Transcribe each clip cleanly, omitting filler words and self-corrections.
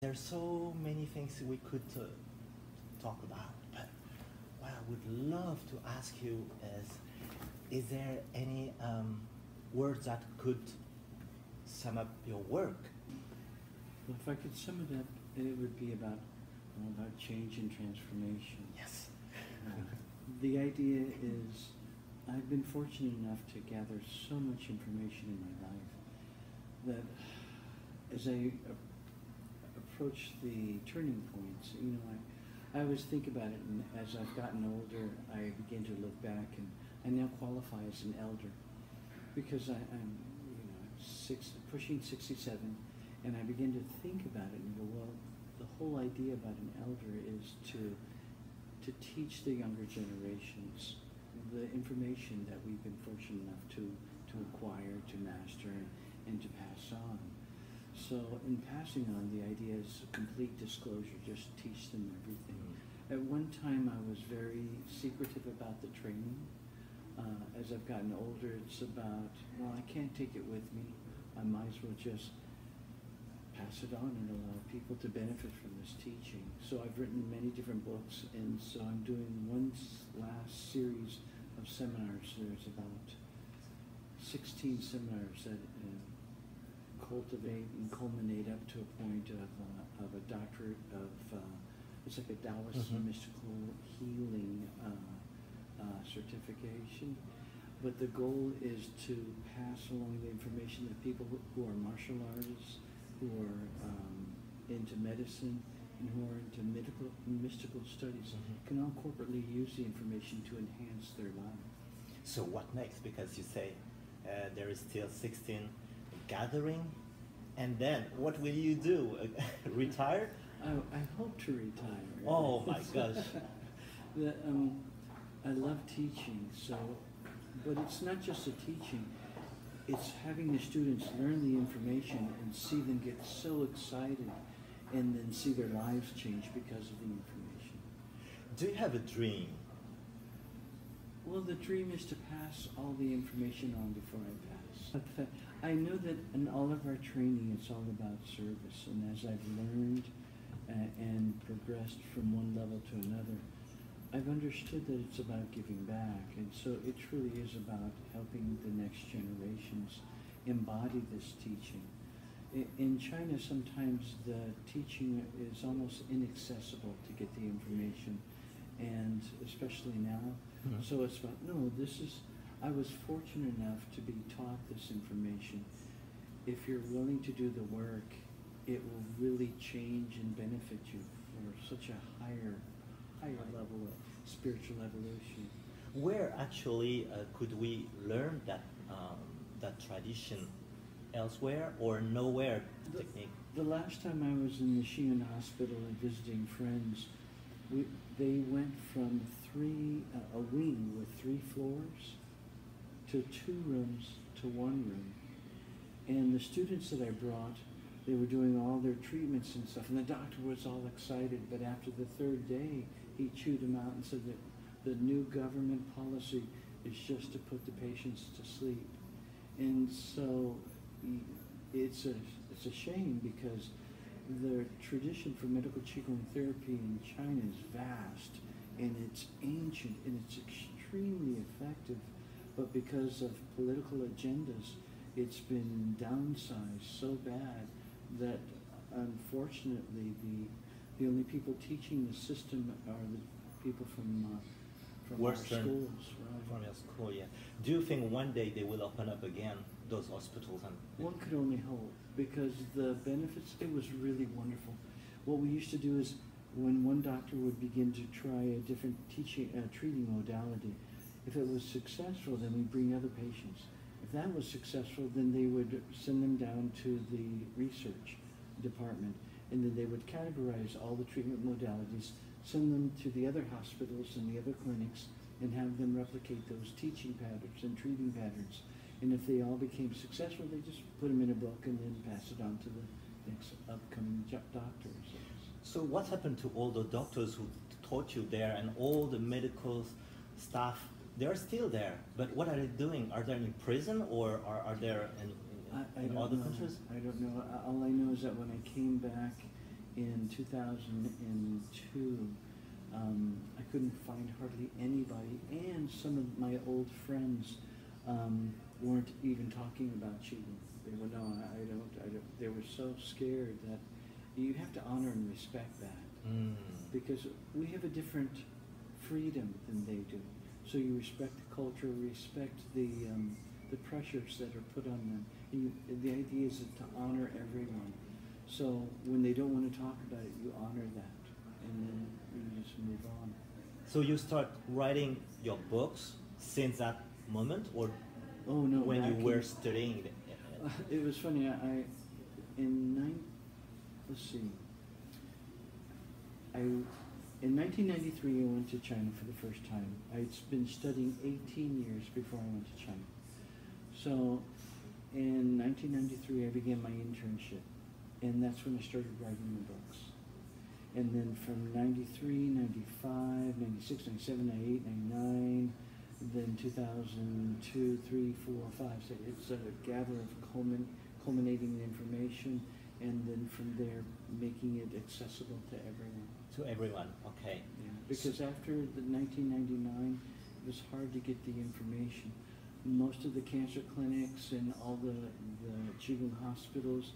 There's so many things we could talk about, but what I would love to ask you is there any words that could sum up your work? Well, if I could sum it up, it would be about change and transformation. Yes. The idea is I've been fortunate enough to gather so much information in my life that as I approach the turning points, I always think about it, and as I've gotten older, I begin to look back, and I now qualify as an elder because I'm pushing 67, and I begin to think about it and go, well, the whole idea about an elder is to teach the younger generations the information that we've been fortunate enough to acquire, to master, and to pass on. So in passing on, the idea is complete disclosure, just teach them everything. At one time, I was very secretive about the training. As I've gotten older, it's about, well, I can't take it with me. I might as well just pass it on and allow people to benefit from this teaching. So I've written many different books, and so I'm doing one last series of seminars. There's about 16 seminars that cultivate and culminate up to a point of a doctorate of, it's like a Taoist mystical healing certification. But the goal is to pass along the information that people who are martial artists, who are into medicine, and who are into mystical studies can all corporately use the information to enhance their life. So what next? Because you say there is still 16 gathering, and then what will you do? Retire? I hope to retire. Oh my gosh. I love teaching, but it's not just the teaching, it's having the students learn the information and see them get so excited and then see their lives change because of the information. Do you have a dream? Well, the dream is to pass all the information on before I pass. I know that in all of our training, it's all about service, and as I've learned and progressed from one level to another, I've understood that it's about giving back, and so it truly is about helping the next generations embody this teaching. In China, sometimes the teaching is almost inaccessible to get the information, and especially now. So it's about, no, I was fortunate enough to be taught this information. If you're willing to do the work, it will really change and benefit you for such a higher level of spiritual evolution. Where actually could we learn that tradition? Elsewhere or nowhere? Technique. The last time I was in the Xi'an hospital and visiting friends, they went from a wing with 3 floors to 2 rooms to 1 room. And the students that I brought, they were doing all their treatments and stuff, and the doctor was all excited, but after the 3rd day, he chewed them out and said that the new government policy is just to put the patients to sleep. And so it's a shame, because the tradition for medical Qigong therapy in China is vast, and it's ancient, and it's extremely effective, but because of political agendas, it's been downsized so bad that unfortunately the only people teaching the system are the people from our schools. Right? From your school, yeah. Do you think one day they will open up again those hospitals? One could only hope, because the benefits, it was really wonderful. What we used to do is, when one doctor would begin to try a different treating modality, if it was successful, then we'd bring other patients. If that was successful, then they would send them down to the research department, and then they would categorize all the treatment modalities, send them to the other hospitals and the other clinics, and have them replicate those teaching patterns and treating patterns. And if they all became successful, they just put them in a book and then pass it on to the next upcoming doctors. So what happened to all the doctors who taught you there, and all the medical staff? They're still there, but what are they doing? Are they in prison, or are they in other countries? I don't know. All I know is that when I came back in 2002, I couldn't find hardly anybody, and some of my old friends weren't even talking about Qigong. They were, no, I don't. They were so scared that you have to honor and respect that. Because we have a different freedom than they do. So you respect the culture, respect the pressures that are put on them. And the idea is to honor everyone. So when they don't want to talk about it, you honor that, and then you just move on. So you start writing your books since that moment, or oh no, when you were studying it? It was funny. In 1993, I went to China for the first time. I'd been studying 18 years before I went to China. So in 1993, I began my internship, and that's when I started writing the books. And then from 93, 95, 96, 97, 98, 99, then 2002, 3, 4, 5, 6. It's a gather of culminating the information, and then from there making it accessible to everyone. To everyone, okay. Yeah, because after the 1999, it was hard to get the information. Most of the cancer clinics and all the Qigong hospitals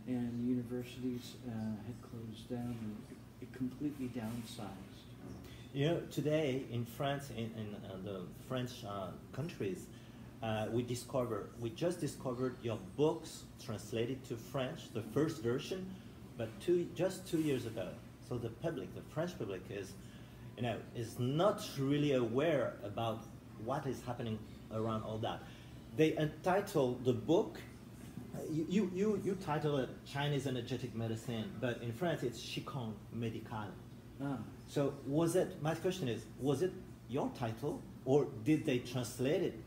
and universities had closed down, and it completely downsized. You know, today in France, in the French countries, we just discovered your books translated to French, the first version, but just 2 years ago. So the public, the French public, is not really aware about what is happening around all that. They entitle the book. You title it Chinese Energetic Medicine, but in France it's Qigong Médical. Ah. So my question is, was it your title, or did they translate it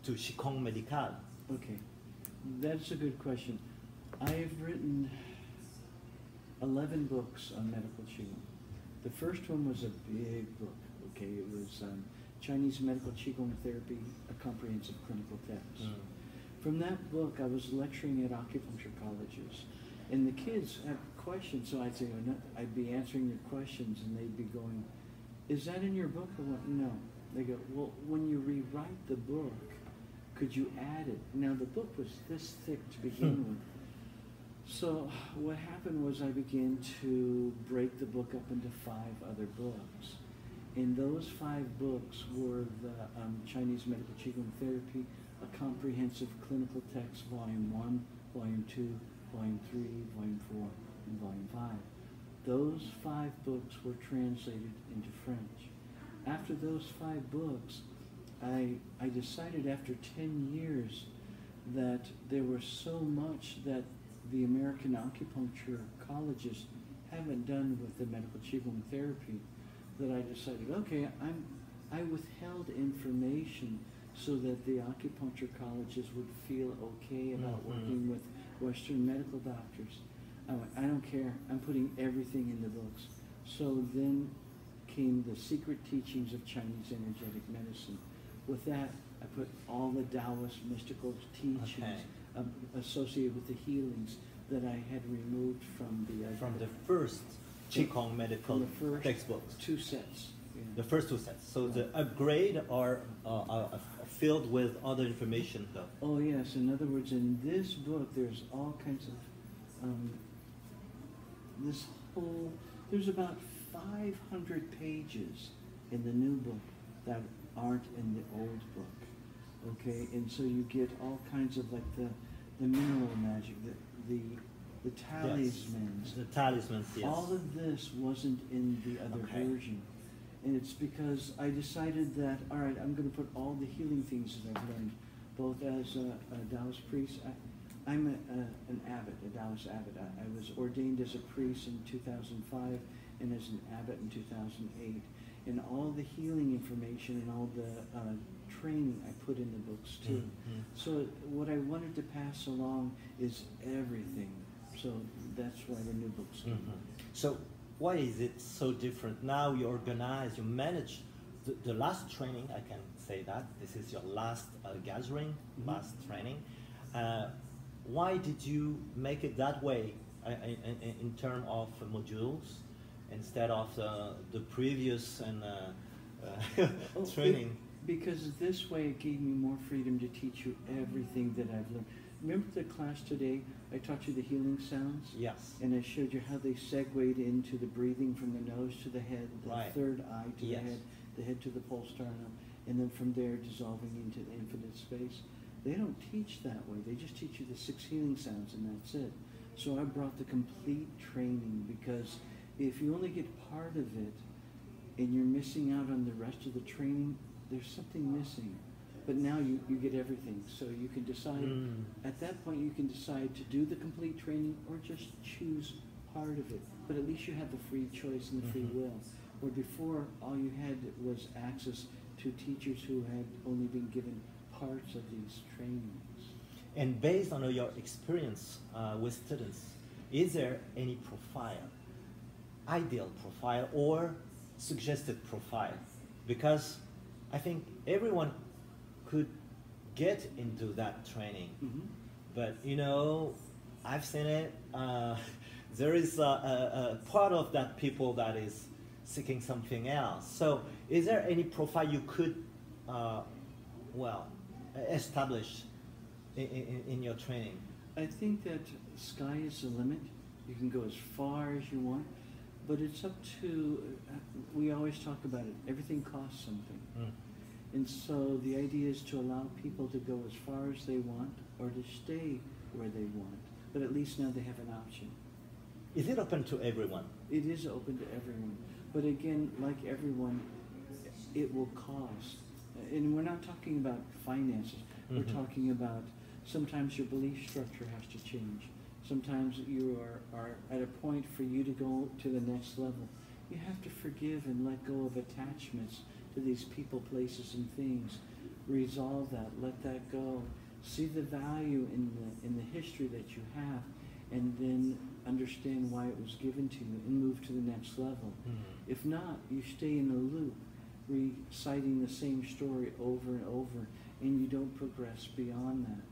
to Qigong Médical? Okay, that's a good question. I've written 11 books on medical Qigong. The first one was a big book, okay? It was Chinese Medical Qigong Therapy, a comprehensive clinical text. From that book, I was lecturing at acupuncture colleges, and the kids have questions, so I'd say, I'd be answering their questions, and they'd be going, is that in your book? I went, no. They go, well, when you rewrite the book, could you add it? Now, the book was this thick to begin with. So what happened was I began to break the book up into 5 other books. And those 5 books were the Chinese Medical Qigong Therapy, a comprehensive clinical text, Volume 1, Volume 2, Volume 3, Volume 4, and Volume 5. Those 5 books were translated into French. After those 5 books, I decided after 10 years that there was so much that the American acupuncture colleges haven't done with the medical Qigong therapy, that I decided, okay, I withheld information so that the acupuncture colleges would feel okay about working with Western medical doctors. I went, I don't care, I'm putting everything in the books. So then came the secret teachings of Chinese energetic medicine. With that, I put all the Taoist mystical teachings associated with the healings that I had removed from the first Qigong medical textbooks. 2 sets. Yeah. The first 2 sets. So the upgrade are filled with other information, though. Oh yes. In other words, in this book, there's all kinds of there's about 500 pages in the new book that aren't in the old book. Okay, and so you get all kinds of like the mineral magic, the talismans. Yes. The talismans, yes. All of this wasn't in the other version. And it's because I decided that, all right, I'm going to put all the healing things that I've learned, both as a Taoist priest. I'm an abbot, a Taoist abbot. I was ordained as a priest in 2005 and as an abbot in 2008. And all the healing information and all the training I put in the books too. So what I wanted to pass along is everything. So that's why the new books came. So why is it so different? Now you organize, you manage the last training, I can say that. This is your last gathering, last training. Why did you make it that way in terms of modules instead of the previous and training? Because this way it gave me more freedom to teach you everything that I've learned. Remember the class today, I taught you the healing sounds? Yes. And I showed you how they segued into the breathing from the nose to the head, the Right. third eye to Yes. the head to the pulse sternum, and then from there dissolving into the infinite space. They don't teach that way. They just teach you the 6 healing sounds and that's it. So I brought the complete training, because if you only get part of it and you're missing out on the rest of the training, there's something missing. But now you get everything. So you can decide, at that point you can decide to do the complete training or just choose part of it. But at least you have the free choice and the free will. Where before, all you had was access to teachers who had only been given parts of these trainings. And based on your experience with students, is there any profile, ideal profile or suggested profile? Because I think everyone could get into that training. But you know, I've seen it, there is a part of that people that is seeking something else. So is there any profile you could, establish in your training? I think that sky is the limit. You can go as far as you want, but it's up to, we always talk about it, everything costs something. And so the idea is to allow people to go as far as they want or to stay where they want. But at least now they have an option. Is it open to everyone? It is open to everyone. But again, like everyone, it will cost. And we're not talking about finances. We're talking about sometimes your belief structure has to change. Sometimes you are at a point for you to go to the next level. You have to forgive and let go of attachments to these people, places, and things. Resolve that, let that go. See the value in the history that you have, and then understand why it was given to you and move to the next level. If not, you stay in a loop, reciting the same story over and over, and you don't progress beyond that.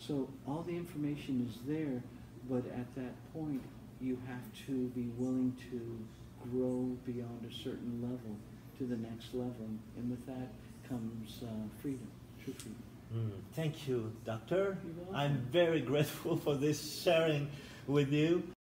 So all the information is there, but at that point, you have to be willing to grow beyond a certain level to the next level, and with that comes freedom, true freedom. Thank you, Doctor. You're welcome. I'm very grateful for this sharing with you.